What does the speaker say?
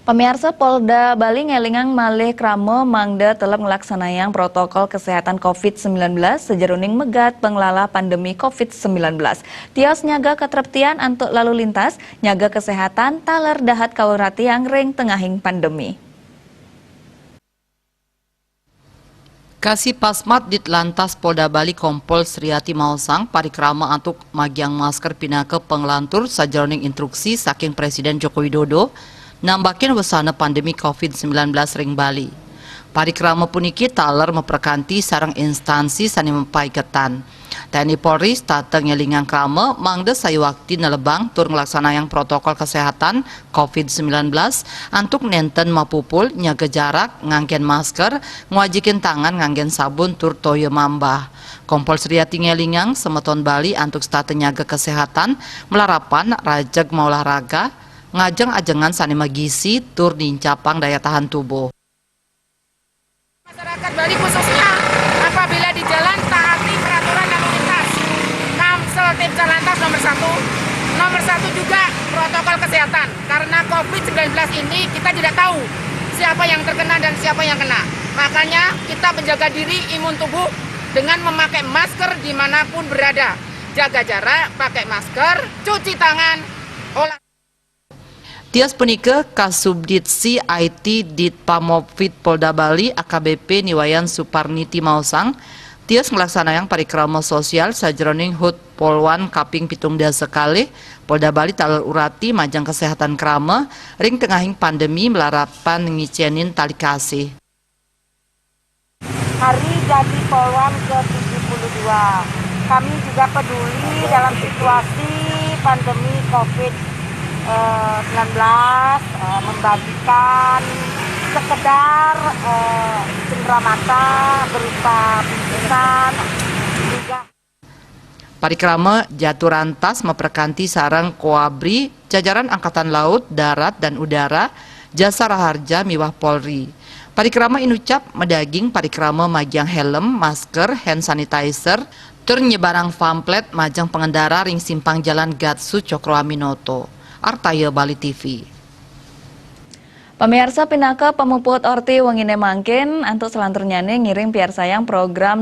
Pemirsa Polda Bali ngelingang malih kramo mangda telep ngelaksanayang protokol kesehatan COVID-19 sejeruning megat pengelala pandemi COVID-19. Tios nyaga ketreptian antuk lalu lintas, nyaga kesehatan taler dahat kawurati yang ring tengahing pandemi. Kasih Pasmat Ditlantas Polda Bali Kompol Sriati Mausang parikrama antuk magiang masker pinake penglantur sajeroning instruksi saking Presiden Joko Widodo nambakin wasana pandemi COVID-19 ring Bali. Parikrama puniki taler memperkanti sarang instansi sani mempaiketan. TNI Polri stateng ngelingang krama mangda sayuwakti nelebang tur ngelaksanayang protokol kesehatan COVID-19 antuk nenten mapupul nyaga jarak ngangken masker ngwajikin tangan nganggen sabun tur toyo mambah. Kompol Sriati ngelingang semeton Bali antuk stateng nyaga kesehatan melarapan rajag maulahraga ngajeng ajengan sani magisi tur nincapang daya tahan tubuh. Masyarakat Bali khususnya apabila di jalan taati peraturan lalu lintas. Kamsel Tim Jalantas nomor satu juga protokol kesehatan. Karena COVID-19 ini kita tidak tahu siapa yang terkena dan siapa yang kena. Makanya kita menjaga diri imun tubuh dengan memakai masker dimanapun berada. Jaga jarak, pakai masker, cuci tangan, olah. Tias punike Kasubditsi IT Ditpamopvid Polda Bali AKBP Niwayan Suparniti Mausang tias ngelaksanayang parikrama sosial sajeroning HUT Polwan Kaping Pitung Dasa kalih Polda Bali taler urati majang kesehatan krama ring tengahing pandemi melarapan ngicenin tali kasih. Hari jadi Polwan ke-72. Kami juga peduli dalam situasi pandemi COVID-19 membagikan sekedar cenderamata berupa bingkisan juga. Parikrama Jaturantas memperkanti sarang Koabri, jajaran Angkatan Laut, Darat, dan Udara, Jasa Raharja miwah Polri. Parikrama inucap medaging parikrama majang helm, masker, hand sanitizer, tur nyebarang pamflet majang pengendara ring simpang jalan Gatsu Cokro Aminoto. Artaya Bali TV. Pemirsa pinaka pemuput orti wengine mangkin antuk selanturnya ngiring piar sayang program